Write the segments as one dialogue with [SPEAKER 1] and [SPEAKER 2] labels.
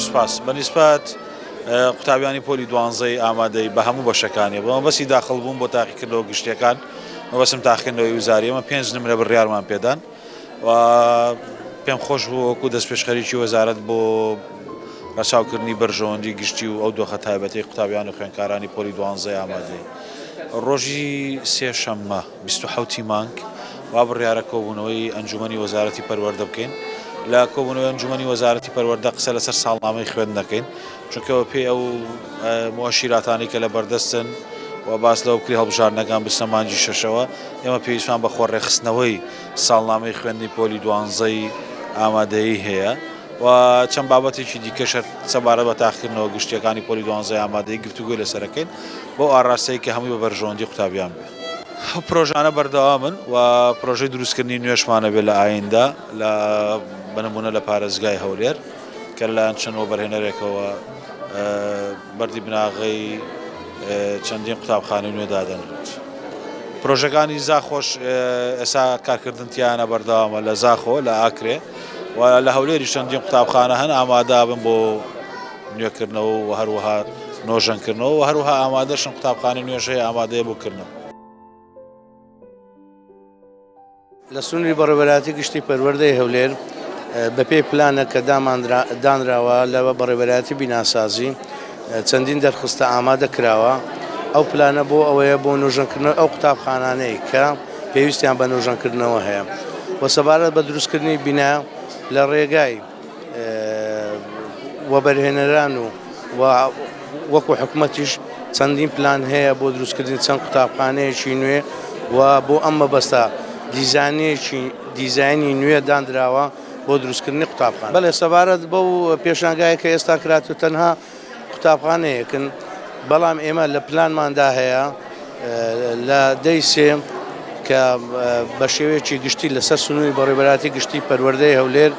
[SPEAKER 1] سپاس بەنسبەت قوتابیانی پۆلی دوانزەی ئامادەی بە هەموو بەشەکانی بەمە بەسی داخڵبوون بۆ تاقیکردنەوە گشتیەکان مەبەستم تاقیکردنەوەی وزاری ئەمە 5 نمرە بڕیارمان پێدان و پێم خۆش بوو وەکو دەستپێشخەریکی وەزارەت بۆ ڕەچاوکردنی بەرژەوەندی گشتی و ئەو دۆخە تایبەتی قوتابیان و خوێندکارانی پۆلی دوانزەی ئامادەی ڕۆژی سێشەممە 27 مانگ وا بڕیارە کۆبوونەوەی ئەنجومەنی وەزارەتی پەروەردە بکەین لە کۆبوونەوەی ئەنجومەنی وەزارەتی پەروەردە قسە لەسەر ساڵنامەی خوێندنەکەین چونکەوە پێی ئەو موەشیراتانی کە لە بەردەستن و باس لەو بکری هەڵبژارنەکان بستە مانگی شەشەوە ئێمە پێویستمان بە خۆڕێخستنەوەی ساڵنامەی خوێندنی پۆلی دوانزەی ئامادەیی هەیە و چەند بابەتێکی دیکەش سەبارەت بە تاقیکردنەوە گشتیەکانی پۆلی دوانزەی ئامادەی گفتوگوی لەسەرەکەین بۆ ئاڕاستەیە کە هەمووی بە بەرژەوەندی قوتابیان بێت. پرۆژانە بەردەوامن و پرۆژەی دروستکردنی نوێشمانە بێت لە ئایندا لە بنمونە لە پارێزگای هەولێر کە لەلایەن چەندەوە بەرهێنەرێکەوە بەردی بناغی چەندین قوتابخانەی نوێ دادەنرێت. پرۆژەکانی زاخۆش ئێستا کارکردنتیانە بەردەوامە لە زاخۆ لە ئاکرێ و لە هەولێری چەندین قوتابخانە هەن ئامادە بن بۆ نوێکردنەوە و هەروەها نۆژەنکردنەوە و هەروەها ئامادەشن قوتابخانەی نوێژ هەیە ئامادەیە بۆکردنەوە.
[SPEAKER 2] لە سنووری بەڕێوەبەراتی گشتی پەروەردەی هەولێر بەپێی پلانە کە دانراوە لە بەڕێوەبەراتی بیناسازی چەندین دەرخستە ئامادە کراوە ئەو پلانە بۆ ئەوەیە بۆ نۆژەنکردنەوە ئەو قوتابخانانەی کە پێویستیان بە نۆژەنکردنەوە هەیە و سەبارەت بە دروستکردنی بینا لە ڕێگای وەبەرهێنەران و وەکو حکومەتیش چەندین پلان هەیە بۆ دروستکردنی چەند قوتابخانەیەکی نوێ و بۆ ئەم مەبەستە دیزایانی نوێ دانراوە بۆ دروستکردنی قوتابخانە. بەڵێ سەبارەت بەو پێشانگایە کە ئێستا کرات و تەنها قوتابخانەیەکن بەڵام ئێمە لە پلانماندا هەیە لە دەی سێ کە بە شێوەیەکی گشتی لەسەر سنووری بەڕێوەبەراتی گشتی پەروەردەی هەولێر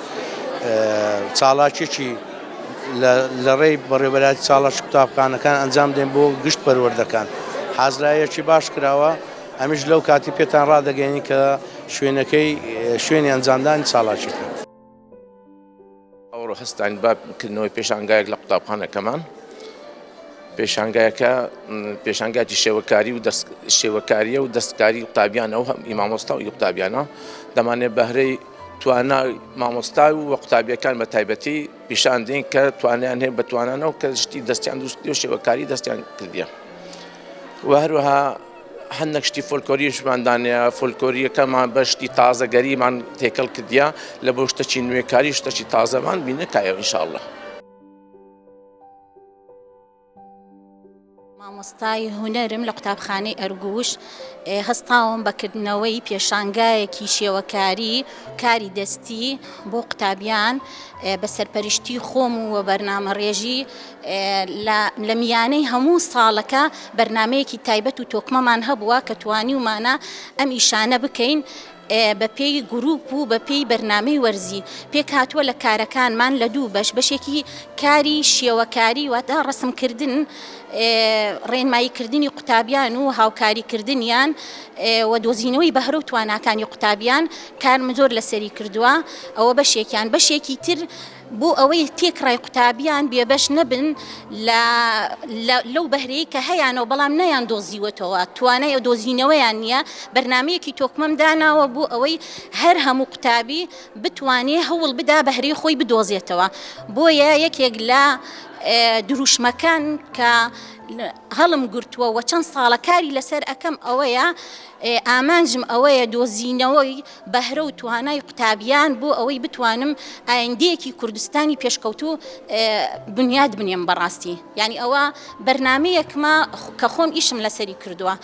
[SPEAKER 2] چاڵاکێکی لە ڕێی بەڕێوەبەراتی چاڵاش قوتابخانەکان ئەنجام دێن بۆ گشت پەروەردەکان حازرایەکی باش کراوە ئەمیش لەو کاتی پێتان ڕادەگەینی کە شوێنەکەی شوێنی ئەنجامدانی چاڵاکیەکە.
[SPEAKER 3] ئەوڕۆ هەستانی بابکردنەوەی پێشانگایەک لە قوتابخانەکەمان پێشانگاتی شێوەکاریە و دەستکاری قوتابیانە و مامۆستا و قوتابیانە دەمانێت بەهرەی توانای مامۆستا و قوتابیەکان بە تایبەتی پیشان دێن کە توانیان هەیە بە توانانەوە کە شتی دەستیان دروستی و شێوەکاری دەستیان کردیە و هەروەها هەندێک شتی فۆلکۆریشماندانەیە فۆلکۆریەکەمان بەشتی تازەگەریمان تێکەڵ کردیە لە بۆ شتەکی نوێکاری شتەکی تازەمان بینەکایەوە ئینشاءالله.
[SPEAKER 4] مامۆستای هونەرم لە قوتابخانەی ئەرگوش هەستاوم بەکردنەوەی پێشانگایەکی شێوەکاری کاری دەستی بۆ قوتابیان بە سەرپەرشتی خۆم و بەرنامە ڕێژی لە میانەی هەموو ساڵەکە بەرنمەیەکی تایبەت و تۆکمەمان هەبووە کە توانیومانە ئەم ئیشانە بکەین بە پێی گروپ و بە پێی بەرنامەی وەرزی پێک هاتووە لە کارەکانمان لە دوو بەشێکی کاری شێوەکاری واتە ڕسمکردن ڕێنماییکردنی قوتابیان و هاوکاریکردنیان و دۆزینەوەی بەهرە و تواناکانی قوتابیان کارم زۆر لەسەری کردووە ئەوە بەشێکیان بەشێکی تر بۆ ئەوەی تێکڕای قوتابیان بێبەش نەبن لەو بەهرەیە کە هەیەیانەوە بەڵام نەیان دۆزیوەتەوە توانای دۆزینەوەیان نییە بەرنمەیەکی تۆکمەم داناوە بۆ ئەوەی هەر هەموو قوتابی بتوانێت هەوڵ بدا بەهرەی خۆی بدۆزێتەوە بۆیە یەکێک لە دروشمەکان کە هەڵم گرتووە و چەند ساڵە کاری لەسەر ئەەکەم ئەوەیە ئامانجم ئەوەیە دۆزینەوەی بەهرە و توانای قوتابیان بۆ ئەوەی بتوانم ئایندەیەکی کوردستانی پێشکەوتوو بنیاد بنێم بەڕاستی یعنی ئەوە بەرنمەیەکمە کە خۆم ئیشم لەسەری کردووە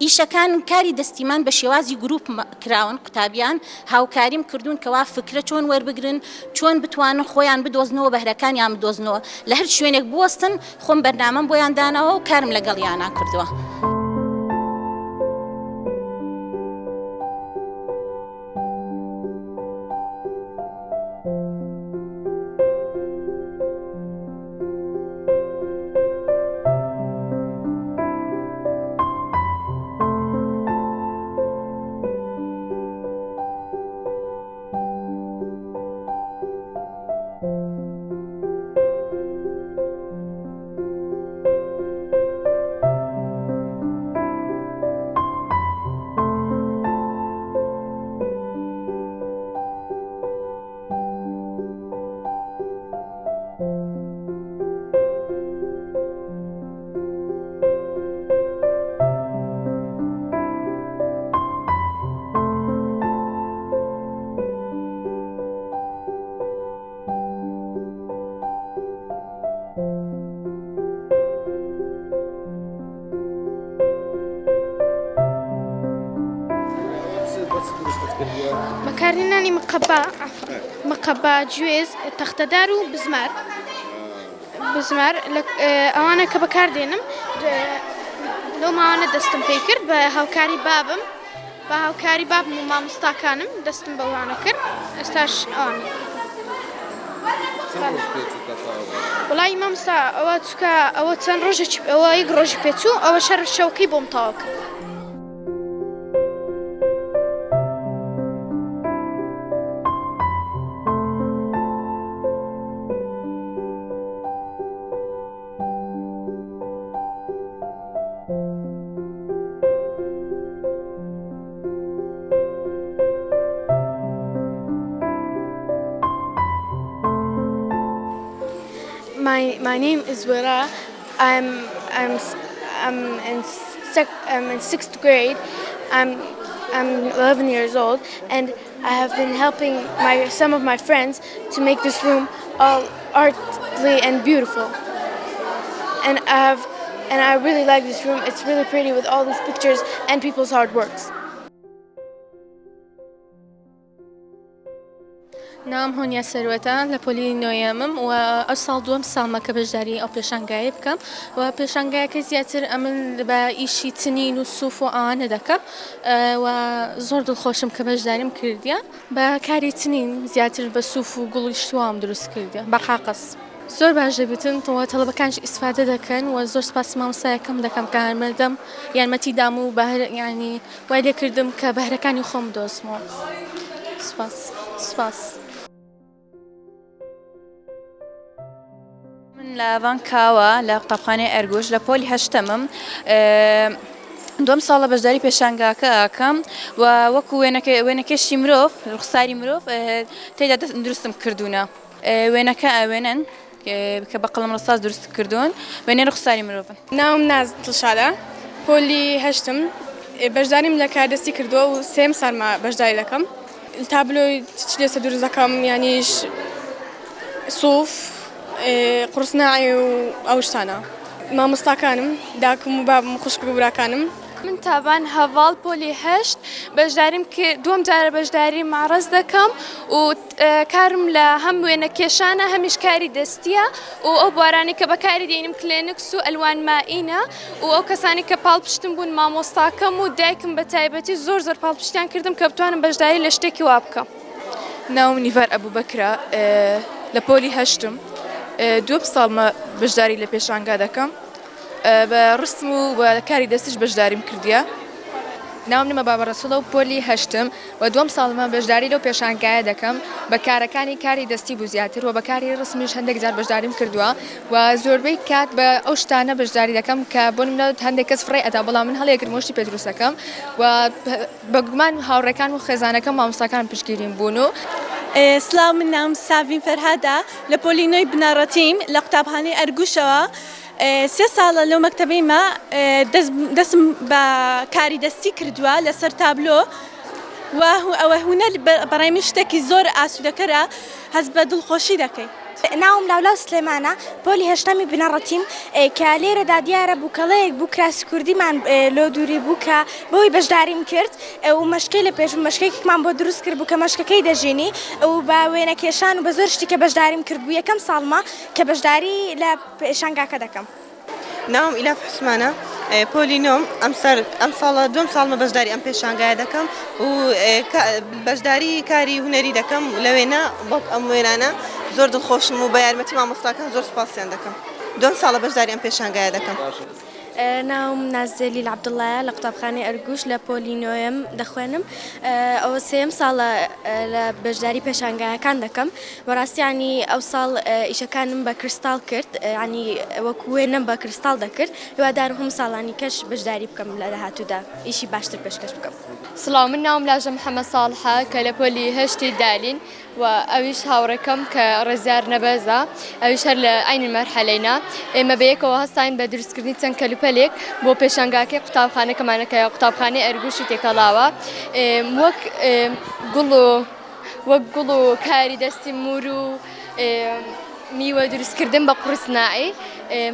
[SPEAKER 4] ئیشەکان کاری دەستیمان بە شێوازی گروپ کراون قوتابیان هاوکاریم کردوون کەوا فکرە چۆن وەربگرن چۆن بتوانن خۆیان بدۆزنەوە بەهرەکانیان بدۆزنەوە لە هەر شوێنێک بوەستن خۆم بەرنامەم بۆیان داناوە و کارم لەگەڵیانە کردووە.
[SPEAKER 5] هاوکارێنانی مقەبا گوێز تەختەدار و بزمار ئەوانە کە بەکاردێنم لەو ماوانە دەستم پێی کرد بە هاوکاری بابم بە هاوکاری بابم و مامۆستاکانم دەستم بەوانە کرد ئێستاش ئەوان وڵی مامۆستا ئەوە چکە ئەوە چەند ڕۆژێک ئەوە یەک ڕۆژی پێچوو ئەوە شەر شەوکەی بۆم تەواو کرد.
[SPEAKER 6] My name is Wira. I'm in sixth grade. I'm 11 years old, and I have been helping some of my friends to make this room all artly and beautiful. And I really like this room. It's really pretty with all these pictures and people's hard works.
[SPEAKER 7] نام هۆنیا سەروەتە لە پۆلی نۆیەمم و ئەو ساڵ دووەم ساڵمە کە بەشداری ئەو پێشانگای بکەم و پێشانگایەکە زیاتر ئەمن بە ئیشی چنین و سوف و ئەوانە دەکەم و زۆر دڵخۆشم کە بەشداریم کردیە بە کاری چنین زیاتر بە سوف و گوڵی شتوام دروست کردیە بە قاقەس. زۆر باش دەبێتن تۆ تەڵەبەکانش ئیسفادە دەکەن و زۆر سپاس مامۆستایەکەم دەکەم کە هەرمەدەم یارمەتیدام و ینی وای لێ کردم کە بەهرەکانی خۆم دۆزمەوە. سپاس.
[SPEAKER 8] من لە ڤانکاوە لە قوتابخانەی ئەرگوش لە پۆلی هەشتەمم دوم ساڵە بەشداری پێشانگاکە ئاکەم و وەکو وێنەکەشی مرۆڤ ڕوخساری مرۆڤ تێدا دروستم کردوونە وێنەکە ئەوێنن کە بە قەڵەم ڕەساس دروست کردوون وێنەی ڕوخساری مرۆڤن.
[SPEAKER 7] ناوم ناز دڵشادە پۆلی هەشتم بەشداریم لە کاردەستی کردووە و سێم ساڵمە بەشداری دەکەم تابلۆی لێسە دروست دەکەم یانیش سوف قورسناعی و ئەو شتانە مامۆستاکانم داکم و بابم خوشک و براکانم.
[SPEAKER 6] من تابان هەڤاڵ پۆلی هەشت بەشداریم کرد دووەم جارە بەشداری ماڕەز دەکەم و کارم لە هەم وێنە کێشانە هەمیش کاری دەستیە و ئەو بوارانی کە بەکاری دێنم کلێنکس و ئەلوان مائینە و ئەو کەسانی کە پاڵپشتم بوون مامۆستاکەم و دایکم بە تایبەتی زۆر پاڵپشتیان کردم کە بتوانم بەشداری لە شتێکی وا بکەم.
[SPEAKER 9] ناوم نیڤار ئەبوبەکرە لە پۆلی هەشتم دووە ساڵمە بەشداری لە پێشانگا دەکەم بە ڕستم و بە کاری دەستیش بەشداریم کردیە.
[SPEAKER 7] ناوم نمە بابەڕەسوڵە و پۆلی هەشتم و دووەم ساڵمە بەشداری لەو پێشانگایە دەکەم بە کارەکانی کاری دەستی بوو زیاتر و بە کاری ڕسمیش هەندێک جار بەشداریم کردووە و زۆربەی کات بە ئەو شتانە بەشداری دەکەم کە بۆ منە هەندێک کەس فڕێ ئەدا بەڵام من هەڵەیەکرد مۆشتی پێ دروستەکەم و بە گومان هاوڕێکان و خێزانەکەم مامۆستاکان پشتگیریم بوون و
[SPEAKER 10] سلااو من نام ساڤین فەرهادە لە پۆلینۆی بنەڕەتیم لە قوتابخانەی ئەرگوشەوە سێ ساڵە لەو مەکتەبەیمە دەستم بە کاری دەستی کردووە لەسەر تابلۆ و ئەوە هونەر بەڕای من شتێکی زۆر ئاسوودەکەرە هەست بە دڵخۆشی دەکەی.
[SPEAKER 11] ناوم لاولا سلێمانە پۆلی هەشتەمی بنەڕەتیم کە لێرەدا دیارە بووکەڵەیەک بوو کراسی کوردیمان لۆ دووری بوو کە بۆی بەشداریم کرد و مەشکەی لە پێش مەشکێکمان بۆ دروست کرد بوو کە مەشکەکەی دەژینی و بە وێنە کێشان و بە زۆر شتی کە بەشداریم کرد بوو یەکەم ساڵمە کە بەشداری لە پێشانگاکە دەکەم.
[SPEAKER 12] ناوم ئیلاف حوسمانە پۆلی نۆم ئەم ساڵە دوم ساڵمە بەشداری ئەم پێشانگایە دەکەم و بەشداری کاری هونەری دەکەم لەوێنە بۆ ئەم وێنانە زۆر دڵخۆشم و بە یارمەتی مامۆستاکان زۆر سوپاسیان دەکەم. دوم ساڵە بەشداری ئەم پێشانگایە دەکەم.
[SPEAKER 6] ناوم نازێلی عەبدوڵڵایە لە قوتابخانەی ئەرگوش لە پۆلی نۆیەم دەخوێنم ئەوە سێم ساڵە لە بەشداری پێشانگایەکان دەکەم بەڕاستیانی ئەو ساڵ ئیشەکانم بە کریستاڵ کرد ینی وەکو وێنەم بە کریستاڵ دەکرد هیوادارم هەموو ساڵانی کەش بەشداری بکەم لە داهاتوودا ئیشی باشتر پێشکەش بکەم.
[SPEAKER 13] سڵاو من ناوم لاژە محەممەد ساڵحە کە لە پۆلی هەشتی دالین و ئەویش هاوڕێکەم کە ڕێزیار نەبەزە ئەویش هەر لە ئاینی مەرحەلەینا ئێمە بەیەکەوە هەستاین بە دروستکردنی چەند کەلوپەلێک بۆ پێشانگاکەی قوتابخانەکەمانەکە قوتابخانەی ئەرگوشی تێکەڵاوە وەک گوڵ و کاری دەستی مور و میوە دروستکردن بە قورسناعی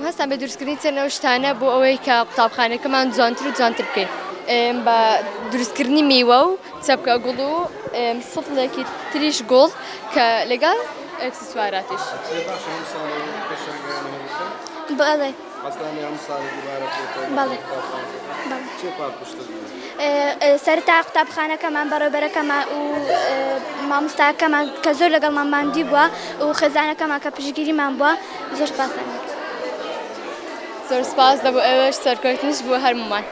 [SPEAKER 13] هەستان بە دروستکردنی چەند ئەو شتانە بۆ ئەوەی کە قوتابخانەکەمان جوانتر و جوانتر بکەین بە دروستکردنی میوە و چەپکە گوڵ و سڵێکی تریش گوڵ کە لەگەڵ ئەکسسواراتیش.
[SPEAKER 11] بەڵێ سەرتا قوتابخانەکەمان بەڕێوەبەرەکەمان و مامۆستاکەمان کە زۆر لەگەڵمان ماندی بووە و خێزانەکەمان کە پشتگیریمان بووە زۆر سپاس.
[SPEAKER 13] زۆر سپاس دەبوو ئێوەش سەرکەوتنیش بوو هەرمومان.